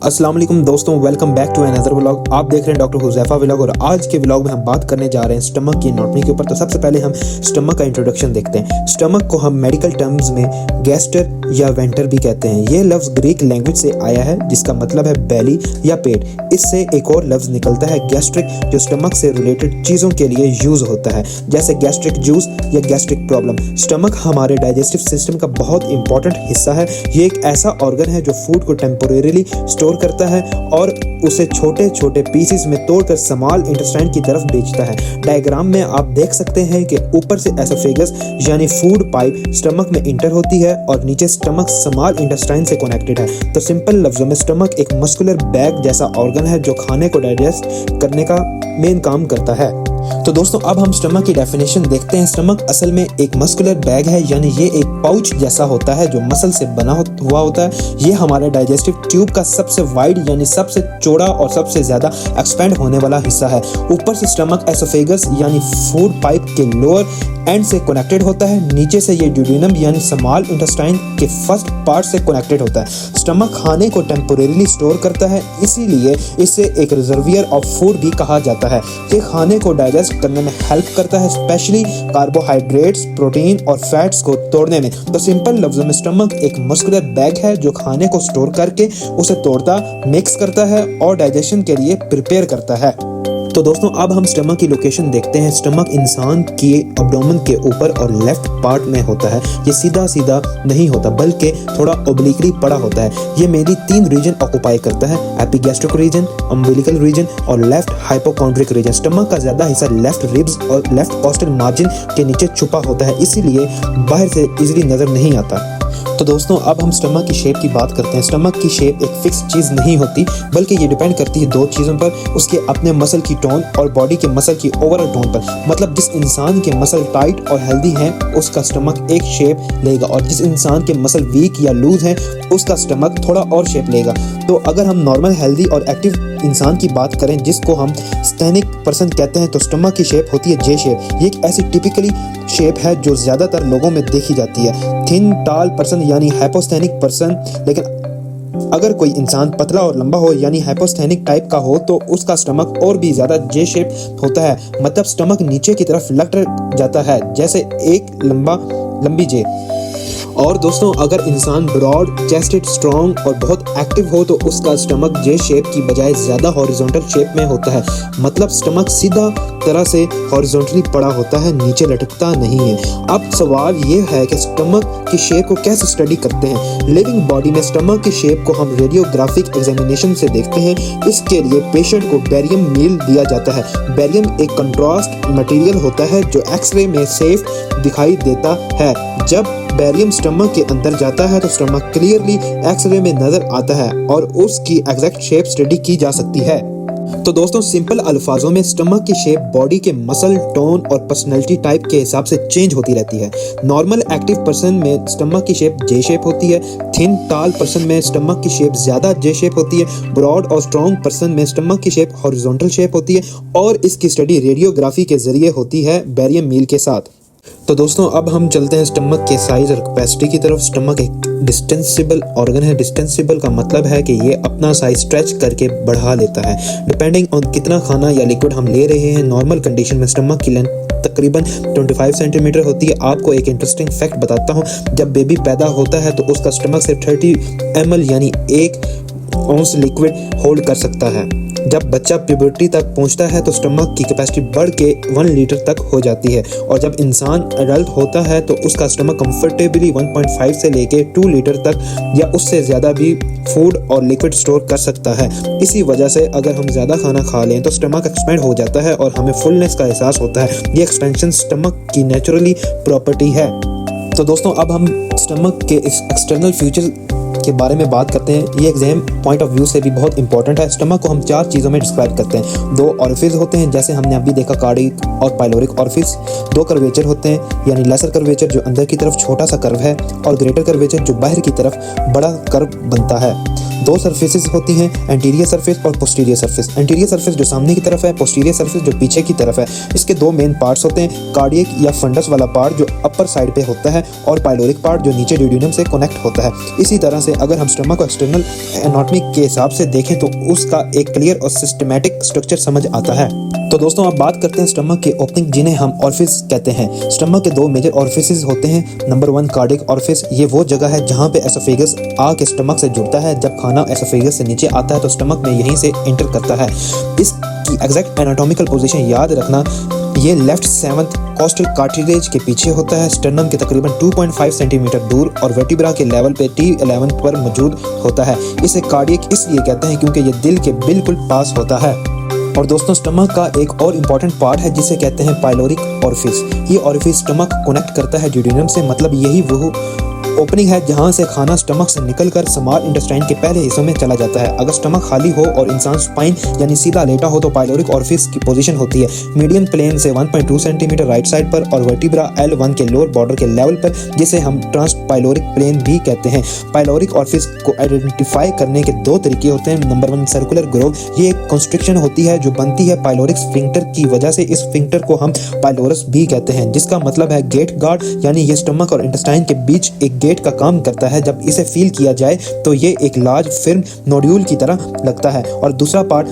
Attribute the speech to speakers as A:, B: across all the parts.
A: अस्सलाम वालेकुम दोस्तों, welcome back to another vlog. आप देख रहे हैं डॉक्टर हुज़ैफा व्लॉग और आज के व्लॉग में हम बात करने जा रहे हैं स्टमक की एनाटॉमी के ऊपर। तो सबसे पहले हम स्टमक का इंट्रोडक्शन देखते हैं। स्टमक को हम मेडिकल टर्म्स में गैस्टर या वेंटर भी कहते हैं। ये लफ्ज़ ग्रीक लैंग्वेज से आया है जिसका मतलब है बैली या पेट। इससे एक और लफ्ज़ निकलता है गैस्ट्रिक, जो स्टमक से रिलेटेड चीज़ों के लिए यूज़ होता है, जैसे गैस्ट्रिक जूस या गैस्ट्रिक प्रॉब्लम। स्टमक हमारे डाइजेस्टिव सिस्टम का बहुत इंपॉर्टेंट हिस्सा है। ये एक ऐसा ऑर्गन है जो फूड को टेम्पोरेरीली स्टोर करता है और उसे छोटे छोटे पीसेस में तोड़कर स्मॉल इंटेस्टाइन की तरफ भेजता है। डायग्राम में आप देख सकते हैं कि ऊपर से एसोफेगस यानी फूड पाइप स्टमक में इंटर होती है और नीचे स्टमक स्मॉल इंटेस्टाइन से कनेक्टेड है। तो सिंपल लफ्जों में स्टमक एक मस्कुलर बैग जैसा ऑर्गन है जो खाने को डाइजेस्ट करने का मेन काम करता है। तो दोस्तों अब हम स्टमक की डेफिनेशन देखते हैं। स्टमक असल में एक मस्कुलर बैग है, यानी ये एक पाउच जैसा होता है जो मसल से बना हुआ होता है। ये हमारे डाइजेस्टिव ट्यूब का सबसे वाइड यानी सबसे चौड़ा और सबसे ज्यादा एक्सपेंड होने वाला हिस्सा है। ऊपर से स्टमक एसोफेगस यानी फूड पाइप के लोअर एंड से कनेक्टेड होता है। नीचे से ये ड्यूडेनम यानी स्मॉल इंटेस्टाइन के फर्स्ट पार्ट से कनेक्टेड होता है। स्टमक खाने को टेम्पोरेरीली स्टोर करता है, इसीलिए इसे एक रिजर्वियर ऑफ फूड भी कहा जाता है। ये खाने को डाइजेस्ट करने में हेल्प करता है, स्पेशली कार्बोहाइड्रेट्स, प्रोटीन और फैट्स को तोड़ने में। तो सिंपल लफ्जों में स्टमक एक मस्कुलर बैग है जो खाने को स्टोर करके उसे तोड़ता, मिक्स करता है और डाइजेशन के लिए प्रिपेयर करता है। तो दोस्तों अब हम स्टमक की लोकेशन देखते हैं। स्टमक इंसान के एब्डोमेन के ऊपर और लेफ्ट पार्ट में होता है। ये सीधा सीधा नहीं होता बल्कि थोड़ा ओब्लिकली पड़ा होता है। ये मेनली 3 रीजन ऑक्युपाई करता है, एपिगैस्ट्रिक रीजन, अम्बिलिकल रीजन और लेफ्ट हाइपोकॉन्ड्रिक रीजन। स्टमक का ज्यादा हिस्सा लेफ्ट रिब्स और लेफ्ट कॉस्टल मार्जिन के नीचे छुपा होता है, इसीलिए बाहर से इजीली नजर नहीं आता। तो दोस्तों अब हम स्टमक की शेप की बात करते हैं। स्टमक की शेप एक फिक्स चीज़ नहीं होती बल्कि ये डिपेंड करती है 2 चीज़ों पर, उसके अपने मसल की टोन और बॉडी के मसल की ओवरऑल टोन पर। मतलब जिस इंसान के मसल टाइट और हेल्दी हैं उसका स्टमक एक शेप लेगा और जिस इंसान के मसल वीक या लूज हैं उसका स्टमक थोड़ा और शेप लेगा। तो अगर हम नॉर्मल हेल्दी और एक्टिव इंसान की बात करें जिसको हम स्टेनिक पर्सन कहते हैं, तो स्टमक की शेप होती है जे शेप। ये एक ऐसी टिपिकली शेप है जो ज्यादातर लोगों में देखी जाती है। थिन टाल पर्सन यानी हाइपोस्थेनिक पर्सन। लेकिन अगर कोई इंसान पतला और लंबा हो यानी हाइपोस्थेनिक टाइप का हो तो उसका स्टमक और भी ज्यादा जे शेप होता है, मतलब स्टमक नीचे की तरफ लटक जाता है जैसे एक लंबी जे। और दोस्तों अगर इंसान ब्रॉड चेस्टेड, स्ट्रॉन्ग और बहुत एक्टिव हो तो उसका स्टमक जे शेप की बजाय ज्यादा हॉरिजॉन्टल शेप में होता है, मतलब स्टमक सीधा तरह से हॉरिजॉन्टली पड़ा होता है, नीचे लटकता नहीं है। अब सवाल ये है कि स्टमक की शेप को कैसे स्टडी करते हैं। लिविंग बॉडी में स्टमक की शेप को हम रेडियोग्राफिक एग्जामिनेशन से देखते हैं। इसके लिए पेशेंट को बेरियम मील दिया जाता है। बेरियम एक कंट्रास्ट मटेरियल होता है जो एक्सरे में सेफ दिखाई देता है। जब बेरियम स्टमक के अंदर जाता है तो स्टमक क्लियरली एक्सरे में नजर आता है और उसकी एग्जैक्ट शेप स्टडी की जा सकती है। तो दोस्तों सिंपल अल्फाजों में स्टमक की शेप बॉडी के मसल टोन और पर्सनैलिटी टाइप के हिसाब से चेंज होती रहती है। नॉर्मल एक्टिव पर्सन में स्टमक की शेप जे शेप होती है। थिन टाल पर्सन में स्टमक की शेप ज्यादा जे शेप होती है। ब्रॉड और स्ट्रॉन्ग पर्सन में स्टमक की शेप हॉरिजॉन्टल शेप होती है और इसकी स्टडी रेडियोग्राफी के जरिए होती है बेरियम मील के साथ। तो दोस्तों अब हम चलते हैं स्टमक के साइज और कैपेसिटी की तरफ। स्टमक एक डिस्टेंसिबल ऑर्गन है। डिस्टेंसिबल का मतलब है कि ये अपना साइज स्ट्रेच करके बढ़ा लेता है डिपेंडिंग ऑन कितना खाना या लिक्विड हम ले रहे हैं। नॉर्मल कंडीशन में स्टमक की लेंथ तकरीबन 25 सेंटीमीटर होती है। आपको एक इंटरेस्टिंग फैक्ट बताता हूँ, जब बेबी पैदा होता है तो उसका स्टमक सिर्फ 30 ml यानी 1 औंस लिक्विड होल्ड कर सकता है। जब बच्चा प्यूबर्टी तक पहुंचता है तो स्टमक की कैपेसिटी बढ़ के 1 लीटर तक हो जाती है और जब इंसान एडल्ट होता है तो उसका स्टमक कंफर्टेबली 1.5 से लेके 2 लीटर तक या उससे ज़्यादा भी फूड और लिक्विड स्टोर कर सकता है। इसी वजह से अगर हम ज़्यादा खाना खा लें तो स्टमक एक्सपेंड हो जाता है और हमें फुलनेस का एहसास होता है। ये एक्सपेंशन स्टमक की नेचुरली प्रॉपर्टी है। तो दोस्तों अब हम स्टमक के इस एक्सटर्नल फीचर के बारे में बात करते हैं। ये एग्जाम पॉइंट ऑफ व्यू से भी बहुत इंपॉर्टेंट है। स्टमक को हम 4 चीज़ों में डिस्क्राइब करते हैं। 2 ऑरिफिस होते हैं जैसे हमने अभी देखा, कार्डिक और पाइलोरिक ऑरिफिस। 2 कर्वेचर होते हैं यानी लेसर कर्वेचर जो अंदर की तरफ छोटा सा कर्व है और ग्रेटर कर्वेचर जो बाहर की तरफ बड़ा कर्व बनता है। दो सरफेसेस होती हैं, एंटीरियर सरफेस और पोस्टीरियर सरफेस। एंटीरियर सरफेस जो सामने की तरफ है, पोस्टीरियर सरफेस जो पीछे की तरफ है। इसके दो मेन पार्ट्स होते हैं, कार्डियक या फंडस वाला पार्ट जो अपर साइड पे होता है और पाइलोरिक पार्ट जो नीचे ड्यूडेनम से कनेक्ट होता है। इसी तरह से अगर हम स्टमक को एक्सटर्नल एनाटॉमी के हिसाब से देखें तो उसका एक क्लियर और सिस्टमैटिक स्ट्रक्चर समझ आता है। तो दोस्तों अब बात करते हैं स्टमक के ओपनिंग, जिन्हें हम ऑरिफिस कहते हैं। स्टमक के दो मेजर ऑरिफिसेस होते हैं। नंबर 1 कार्डियक ऑरिफिस, ये वो जगह है जहाँ पे एसोफेगस आके स्टमक से जुड़ता है। जब खाना एसोफेगस से नीचे आता है तो स्टमक में यहीं से एंटर करता है। इसकी एग्जैक्ट एनाटॉमिकल पोजीशन याद रखना, ये लेफ्ट 7th कॉस्टल कार्टिलेज के पीछे होता है, स्टर्नम के तकरीबन 2.5 सेंटीमीटर दूर और वर्टिब्रा के लेवल पे T11 पर मौजूद होता है। इसे कार्डियक इसलिए कहते हैं क्योंकि ये दिल के बिल्कुल पास होता है। और दोस्तों स्टमक का एक और इम्पॉर्टेंट पार्ट है जिसे कहते हैं पाइलोरिक ऑरिफिस। ये ऑरिफिस स्टमक कनेक्ट करता है ड्यूडेनम से, मतलब यही वो ओपनिंग है जहां से खाना स्टमक से निकलकर स्मॉल इंटेस्टाइन के पहले हिस्सों में चला जाता है। अगर स्टमक खाली हो और इंसान स्पाइन यानी सीधा लेटा हो तो पाइलोरिक ऑरिफिस की पोजीशन होती है मीडियम प्लेन से 1.2 सेंटीमीटर राइट साइड पर और वर्टिब्रा L1 के लोअर बॉर्डर के लेवल पर, जिसे हम ट्रांसपाइलोरिक प्लेन भी कहते हैं। पाइलोरिक ऑरिफिस को आइडेंटिफाई करने के दो तरीके होते हैं। नंबर 1 सर्कुलर ग्रोव, ये एक कंस्ट्रक्शन होती है जो बनती है पाइलोरिक स्फिंक्टर की वजह से। इस स्फिंक्टर को हम पाइलोरस भी कहते हैं, जिसका मतलब है गेट गार्ड, यानी ये स्टमक और इंटेस्टाइन के बीच एक गेट का काम करता है। जब इसे फील किया जाए तो ये एक लार्ज फिल्म नोड्यूल की तरह लगता है। और दूसरा पार्ट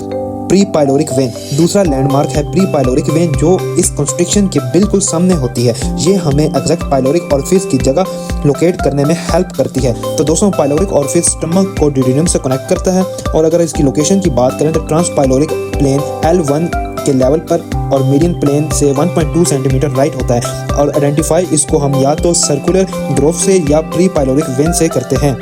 A: प्री पाइलोरिक वेन, दूसरा लैंडमार्क है प्री पाइलोरिक वेन जो इस कंस्ट्रक्शन के बिल्कुल सामने होती है। ये हमें एग्जैक्ट पाइलोरिक ऑरिफिस की जगह लोकेट करने में हेल्प करती है। तो दोस्तों पाइलोरिक ऑरिफिस स्टमक को ड्यूडेनम से कनेक्ट करता है। और अगर इसकी लोकेशन की बात करें तो ट्रांसपाइलोरिक प्लेन L1 के लेवल पर और मीडियन प्लेन से 1.2 सेंटीमीटर राइट होता है। और आइडेंटिफाई इसको हम या तो सर्कुलर ग्रोव से या प्री पाइलोरिक वेन से करते हैं।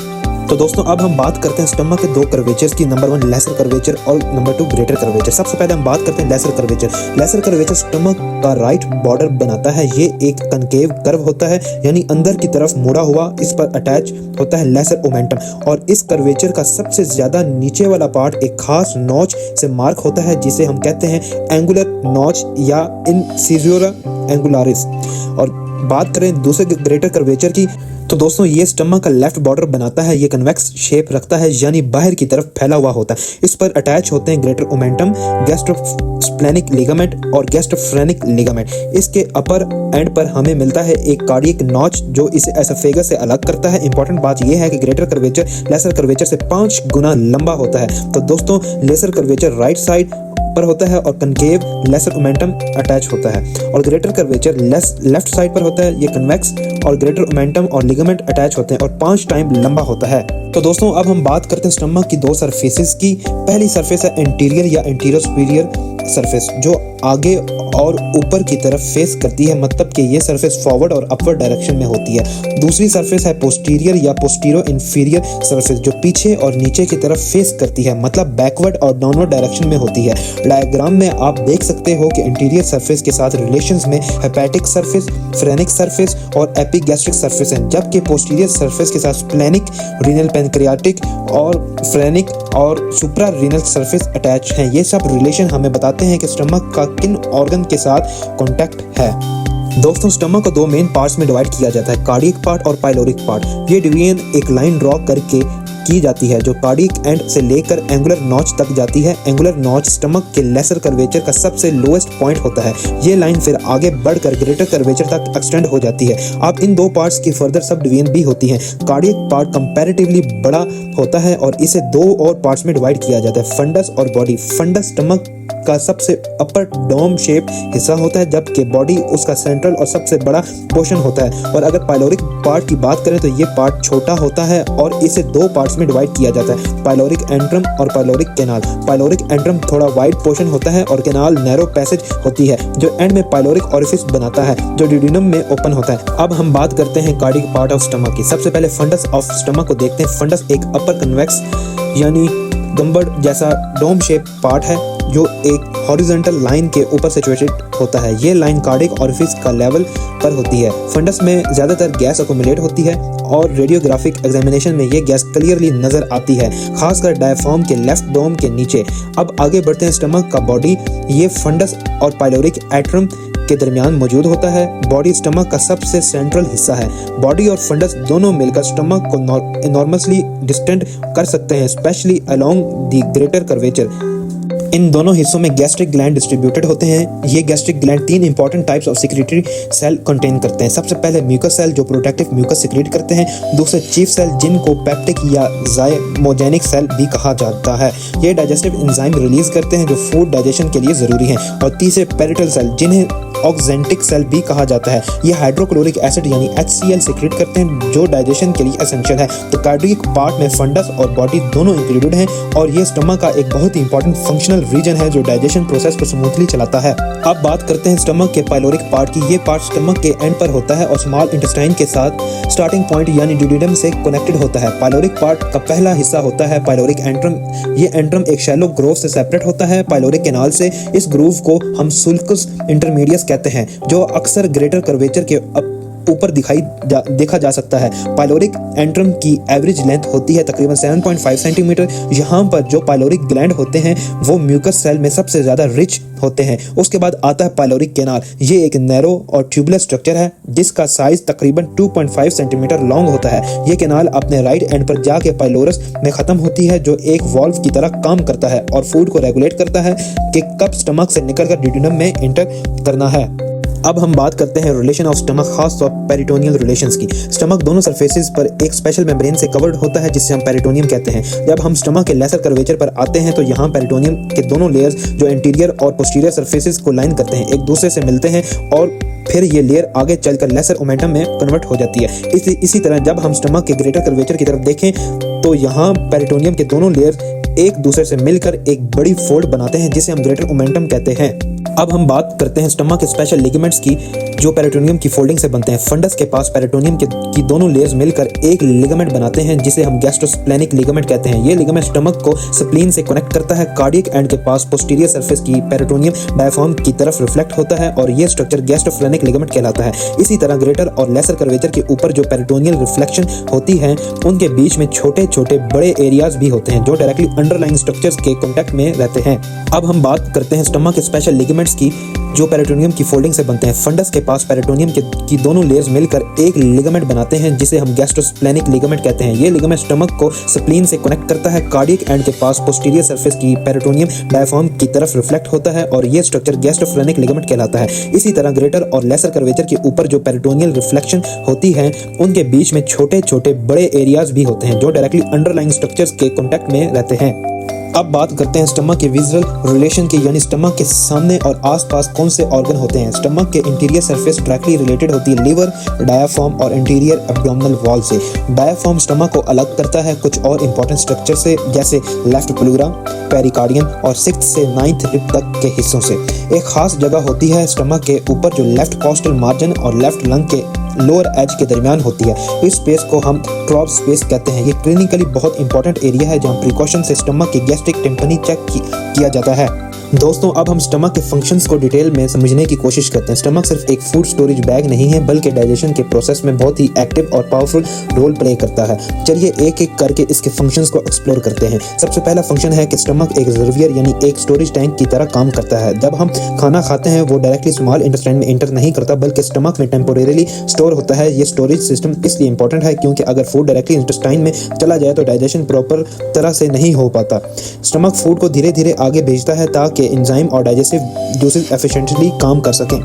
A: तो दोस्तों अब हम बात करते हैं स्टमक के दो कर्वेचर्स की, नंबर 1 लेसर कर्वेचर और नंबर 2 ग्रेटर कर्वेचर। सबसे पहले हम बात करते हैं lesser curvature. Lesser curvature stomach का राइट बॉर्डर बनाता है। ये एक कनकेव कर्व होता है, यानी अंदर की तरफ मुड़ा हुआ। इस पर अटैच होता है लेसर ओमेंटम और इस कर्वेचर का सबसे ज्यादा नीचे वाला पार्ट एक खास नॉच से मार्क होता है जिसे हम कहते हैं एंगुलर नॉच या इंसिजोरा एंगुलारिस। और बात करें दूसरे ग्रेटर कर्वेचर की तो दोस्तों ये स्टमक का लेफ्ट बॉर्डर बनाता है। ये कन्वेक्स शेप रखता है, यानी बाहर की तरफ फैला हुआ होता है। इस पर अटैच होते हैं ग्रेटर ओमेंटम, गैस्ट्रोस्प्लेनिक लिगामेंट और गैस्ट्रोफ्रेनिक लिगामेंट। इसके अपर एंड पर हमें मिलता है एक कार्डियक नॉच जो इसे एसोफेगस से अलग करता है। इंपॉर्टेंट बात यह है कि ग्रेटर कर्वेचर लेसर कर्वेचर से 5 गुना लंबा होता है। तो दोस्तों लेसर कर्वेचर राइट साइड पर होता है और कनकेव लेसर ओमेंटम अटैच होता है और ग्रेटर कर्वेचर लेफ्ट साइड पर होता है। ये कन्वेक्स और ग्रेटर ओमेंटम और लिगामेंट अटैच होते हैं और 5 टाइम लंबा होता है। तो दोस्तों अब हम बात करते हैं स्टमक की दो सरफेसेस की। पहली सरफेस है एंटीरियर या एंटीरियर सुपीरियर सरफेस जो आगे और ऊपर की तरफ फेस करती है, मतलब कि ये सरफेस फॉरवर्ड और अपवर्ड डायरेक्शन में होती है। दूसरी सरफेस है पोस्टीरियर या पोस्टीरो इंफीरियर सरफेस जो पीछे और नीचे की तरफ फेस करती है, मतलब बैकवर्ड और डाउनवर्ड डायरेक्शन में होती है। डायग्राम में आप देख सकते हो कि इंटीरियर सरफेस के साथ रिलेशंस में हेपेटिक सरफेस, फ्रेनिक सरफेस और एपिगैस्ट्रिक सरफेस हैं, जबकि पोस्टीरियर सरफेस के साथ स्प्लेनिक, रीनल पैनक्रियाटिक और फ्रेनिक और सुप्रा रीनल सरफेस अटैच हैं। ये सब रिलेशन हमें बताते हैं कि स्टमक का किन ऑर्गन के साथ कॉन्टैक्ट है। दोस्तों स्टमक को दो मेन पार्ट्स में डिवाइड किया जाता है, कार्डियक पार्ट और पाइलोरिक पार्ट। ये डिवीजन एक लाइन ड्रॉ करके की जाती है जो कार्डियक एंड से लेकर एंगुलर नॉच तक जाती है। एंगुलर नॉच स्टमक के लेसर कर्वेचर का सबसे लोएस्ट पॉइंट होता है। ये लाइन फिर आगे बढ़कर ग्रेटर कर्वेचर तक एक्सटेंड हो जाती है। अब इन दो पार्ट्स की फर्दर सब डिवीजन भी होती हैं। कार्डियक पार्ट कंपैरेटिवली बड़ा होता है और इसे दो और पार्ट्स में डिवाइड किया जाता है, फंडस और बॉडी। फंडस स्टमक का सबसे अपर डोम शेप हिस्सा होता है, जबकि बॉडी उसका सेंट्रल और सबसे बड़ा पोर्शन होता है। और अगर पाइलोरिक पार्ट की बात करें तो ये पार्ट छोटा होता है और इसे दो पार्ट्स में डिवाइड किया जाता है, पाइलोरिक एंट्रम और पाइलोरिक कैनाल। पाइलोरिक एंट्रम थोड़ा वाइड पोर्शन होता है और कैनाल नैरो पैसेज होती है जो एंड में पाइलोरिक ऑरिफिस बनाता है जो ड्यूडेनम में ओपन होता है। अब हम बात करते हैं कार्डियक पार्ट ऑफ स्टमक की। सबसे पहले फंडस ऑफ स्टमक को देखते हैं। फंडस एक अपर कन्वेक्स यानी गंबड़ जैसा डोम शेप पार्ट है जो एक हॉरिजॉन्टल लाइन के ऊपर सिचुएटेड होता है। ये लाइन कार्डियक ऑरिफिस का लेवल पर होती है। फंडस में ज्यादातर गैस अकोमुलेट होती है और रेडियोग्राफिक एग्जामिनेशन में ये गैस क्लियरली नजर आती है, खासकर डायफ्राम के लेफ्ट डोम के नीचे। अब आगे बढ़ते हैं स्टमक का बॉडी। ये फंडस और पाइलोरिक एट्रम के दरमियान मौजूद होता है। बॉडी स्टमक का सबसे सेंट्रल हिस्सा है। बॉडी और फंडस दोनों मिलकर स्टमक को इनॉर्मसली डिस्टेंट कर सकते हैं, specially along the greater curvature. इन दोनों हिस्सों में गैस्ट्रिक ग्लैंड डिस्ट्रीब्यूटेड होते हैं। ये gastric gland 3 important types of secretory cell contain करते हैं। सबसे पहले म्यूकस सेल जो प्रोटेक्टिव म्यूकस सिक्रेट करते हैं। दूसरे चीफ सेल जिनको पेप्टिक या जाइमोजेनिक सेल भी कहा जाता है, ये डाइजेस्टिव एंजाइम रिलीज करते हैं जो फूड डाइजेशन के लिए जरूरी हैं। और तीसरे पेरिटल सेल जिन्हें ऑक्जेंटिक सेल भी कहा जाता है, ये हाइड्रोक्लोरिक एसिड यानी HCl सिक्रेट करते हैं जो डाइजेशन के लिए एसेंशियल है। तो कार्डियक पार्ट में फंडस और बॉडी दोनों इंक्लूडेड हैं और ये स्टमक का एक बहुत ही इंपॉर्टेंट फंक्शनल रीजन है जो डाइजेशन प्रोसेस को स्मूथली चलाता है। अब बात करते हैं स्टमक के पाइलोरिक पार्ट की। ये पार्ट स्टमक के एंड पर होता है और स्मॉल इंटेस्टाइन के साथ स्टार्टिंग पॉइंट यानी ड्यूडेनम से कनेक्टेड होता है। पाइलोरिक पार्ट का पहला हिस्सा होता है पाइलोरिक एंट्रम। ये एंट्रम एक शैलो ग्रोव से सेपरेट होता है पाइलोरिक कैनाल से। इस ग्रूव को हम सुल्कस इंटरमीडियस कहते हैं जो अक्सर ग्रेटर कर्वेचर के ऊपर देखा जा सकता है। पाइलोरिक एंट्रम की एवरेज लेंथ होती है तकरीबन 7.5 सेंटीमीटर। यहाँ पर जो पाइलोरिक ग्लैंड होते हैं वो म्यूकस सेल में सबसे ज्यादा रिच होते हैं। उसके बाद आता है पाइलोरिक कैनाल। ये एक नैरो और ट्यूबुलर स्ट्रक्चर है जिसका साइज तकरीबन 2.5 सेंटीमीटर लॉन्ग होता है। ये कैनाल अपने राइट एंड पर जाके पाइलोरस में खत्म होती है जो एक वॉल्व की तरह काम करता है और फूड को रेगुलेट करता है कि कब स्टमक से निकलकर ड्यूडेनम में एंटर करना है। अब हम बात करते हैं रिलेशन ऑफ स्टमक, खास तौर पेरिटोनियल रिलेशंस की। स्टमक दोनों सरफेसेस पर एक स्पेशल मेम्ब्रेन से कवर्ड होता है जिससे हम पेरिटोनियम कहते हैं। जब हम स्टमक के लेसर कर्वेचर पर आते हैं तो यहाँ पेरिटोनियम के दोनों लेयर्स जो इंटीरियर और पोस्टीरियर सरफेसेस को लाइन करते हैं एक दूसरे से मिलते हैं और फिर ये लेयर आगे चलकर लेसर ओमेंटम में कन्वर्ट हो जाती है। इसी तरह जब हम स्टमक के ग्रेटर कर्वेचर की तरफ देखें तो यहाँ पेरिटोनियम के दोनों लेयर एक दूसरे से मिलकर एक बड़ी फोल्ड बनाते हैं जिसे हम ग्रेटर ओमेंटम कहते हैं। अब हम बात करते हैं स्टमक के स्पेशल लिगामेंट्स की जो पेरिटोनियम की फोल्डिंग से बनते हैं। फंडस के पास पेरिटोनियम की दोनों लेयर्स मिलकर एक लिगामेंट बनाते हैं जिसे हम गैस्ट्रोस्प्लेनिक लिगामेंट कहते हैं। ये लिगामेंट स्टमक को स्प्लीन से कनेक्ट करता है। कार्डियक एंड के पास पोस्टीरियर सरफेस की पेरिटोनियम डायफ्राम की तरफ रिफ्लेक्ट होता है और ये स्ट्रक्चर गैस्ट्रोस्प्लेनिक लिगामेंट कहलाता है। इसी तरह ग्रेटर और लेसर कर्वेचर के ऊपर जो पेरिटोनियल रिफ्लेक्शन होती है उनके बीच में छोटे छोटे बड़े एरियाज भी होते हैं जो डायरेक्टली अंडरलाइंग स्ट्रक्चर्स के कॉन्टैक्ट में रहते हैं। अब हम बात करते हैं स्टमक के स्पेशल लिगामेंट्स की जो पेरिटोनियम की फोल्डिंग से बनते हैं। फंडस के पास पेरिटोनियम की दोनों लेयर्स मिलकर एक लिगामेंट बनाते हैं जिसे हम गैस्ट्रोस्प्लेनिक लिगामेंट कहते हैं। ये लिगामेंट स्टमक को स्प्लीन से कनेक्ट करता है। कार्डियक एंड के पास पोस्टीरियर सरफेस की पेरिटोनियम डायफ्राम की तरफ रिफ्लेक्ट होता है और ये स्ट्रक्चर गैस्ट्रोस्प्लेनिक लिगामेंट कहलाता है। इसी तरह ग्रेटर और लेसर कर्वेचर के ऊपर जो पेरिटोनियल रिफ्लेक्शन होती है उनके बीच में छोटे छोटे बड़े एरियाज भी होते हैं जो डायरेक्टली अंडरलाइंग स्ट्रक्चर्स के कॉन्टैक्ट में रहते हैं। अब बात करते हैं स्टमक के विजुअल रिलेशन की, यानी स्टमक के सामने और आसपास कौन से ऑर्गन होते हैं। स्टमक के इंटीरियर सरफेस डायरेक्टली रिलेटेड होती है लिवर, डायाफ्राम और इंटीरियर एब्डोमिनल वॉल से। डायाफ्राम स्टमक को अलग करता है कुछ और इंपॉर्टेंट स्ट्रक्चर से जैसे लेफ्ट प्लूरा, पेरिकार्डियम और 6th से 9th रिब तक के हिस्सों से। एक खास जगह होती है स्टमक के ऊपर जो लेफ्ट कॉस्टल मार्जिन और लेफ्ट लंग के लोअर एज के दरमियान होती है। इस स्पेस को हम ट्रॉप स्पेस कहते हैं। ये क्लिनिकली बहुत इंपॉर्टेंट एरिया है जहाँ प्रिकॉशन से स्टमक की गैस्ट्रिक टेम्पनी चेक किया जाता है। दोस्तों अब हम स्टमक के फंक्शंस को डिटेल में समझने की कोशिश करते हैं। स्टमक सिर्फ एक फूड स्टोरेज बैग नहीं है बल्कि डाइजेशन के प्रोसेस में बहुत ही एक्टिव और पावरफुल रोल प्ले करता है। चलिए एक एक करके इसके फंक्शंस को एक्सप्लोर करते हैं। सबसे पहला फंक्शन है कि स्टमक एक रिजर्वियर यानी एक स्टोरेज टैंक की तरह काम करता है। जब हम खाना खाते हैं वो डायरेक्टली स्मॉल इंटेस्टाइन में एंटर नहीं करता बल्कि स्टमक में टेम्पोरेरीली स्टोर होता है। ये स्टोरेज सिस्टम इसलिए इंपॉर्टेंट है क्योंकि अगर फूड डायरेक्टली इंटेस्टाइन में चला जाए तो डाइजेशन प्रॉपर तरह से नहीं हो पाता। स्टमक फूड को धीरे धीरे आगे भेजता है ताकि एंजाइम और डाइजेस्टिव जूसेस एफिशिएंटली काम कर सकें।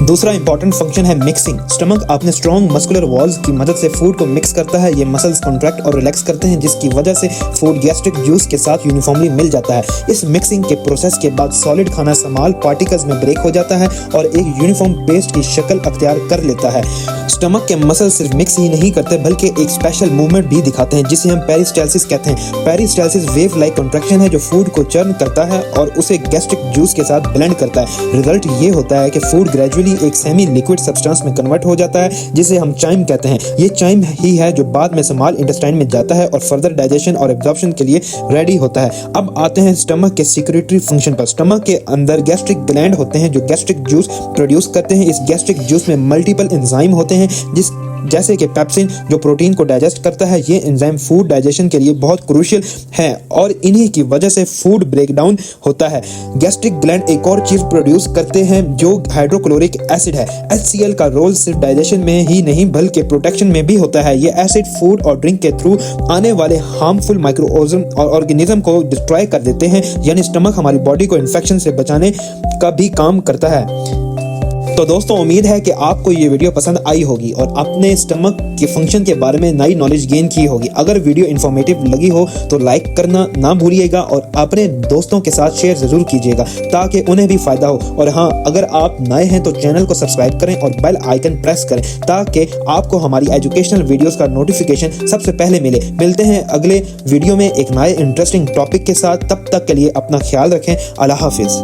A: दूसरा इंपॉर्टेंट फंक्शन है मिक्सिंग। स्टमक अपने स्ट्रॉन्ग मस्कुलर वॉल्स की मदद से फूड को मिक्स करता है। ये मसल्स कॉन्ट्रैक्ट और रिलैक्स करते हैं जिसकी वजह से फूड गैस्ट्रिक जूस के साथ यूनिफॉर्मली मिल जाता है। इस मिक्सिंग के प्रोसेस के बाद सॉलिड खाना स्मॉल पार्टिकल्स में ब्रेक हो जाता है और एक यूनिफॉर्म पेस्ट की शक्ल अख्तियार कर लेता है। स्टमक के मसल सिर्फ मिक्स ही नहीं करते बल्कि एक स्पेशल मूवमेंट भी दिखाते हैं जिसे हम पेरिस्टालसिस कहते हैं। पेरिस्टालसिस वेव लाइक कॉन्ट्रैक्शन है जो फूड को चर्न करता है और उसे गैस्ट्रिक जूस के साथ ब्लेंड करता है। रिजल्ट ये होता है कि फूड ग्रेजुअली एक सेमी लिक्विड सब्सटेंस में कन्वर्ट हो जाता है जिसे हम चाइम कहते हैं। ये चाइम ही है जो बाद में स्मॉल इंटेस्टाइन में जाता है और फर्दर डाइजेशन और एब्जॉर्प्शन के लिए रेडी होता है। अब आते हैं स्टमक के सिक्रेटरी फंक्शन पर। स्टमक के अंदर गैस्ट्रिक ग्लैंड होते हैं जो गैस्ट्रिक जूस प्रोड्यूस करते हैं। इस गैस्ट्रिक जूस में मल्टीपल एंजाइम होते हैं जैसे कि पेप्सिन जो प्रोटीन को डाइजेस्ट करता है। ये एंजाइम फूड डाइजेशन के लिए बहुत क्रूशियल है और इन्हीं की वजह से फूड ब्रेकडाउन होता है। गैस्ट्रिक ग्लैंड एक और चीज प्रोड्यूस करते हैं जो हाइड्रोक्लोरिक एसिड है। HCl का रोल सिर्फ डाइजेशन में ही नहीं बल्कि प्रोटेक्शन में भी होता है। ये एसिड फूड और ड्रिंक के थ्रू आने वाले हार्मफुल माइक्रोऑर्गेनिज्म और ऑर्गेनिज्म को डिस्ट्रॉय कर देते हैं, यानी स्टमक हमारी बॉडी को इन्फेक्शन से बचाने का भी काम करता है। तो दोस्तों, उम्मीद है कि आपको ये वीडियो पसंद आई होगी और अपने स्टमक के फंक्शन के बारे में नई नॉलेज गेन की होगी। अगर वीडियो इन्फॉर्मेटिव लगी हो तो लाइक करना ना भूलिएगा और अपने दोस्तों के साथ शेयर जरूर कीजिएगा ताकि उन्हें भी फायदा हो। और हाँ, अगर आप नए हैं तो चैनल को सब्सक्राइब करें और बेल आइकन प्रेस करें ताकि आपको हमारी एजुकेशनल वीडियोस का नोटिफिकेशन सबसे पहले मिले। मिलते हैं अगले वीडियो में एक नए इंटरेस्टिंग टॉपिक के साथ। तब तक के लिए अपना ख्याल रखें। अल्लाह हाफिज।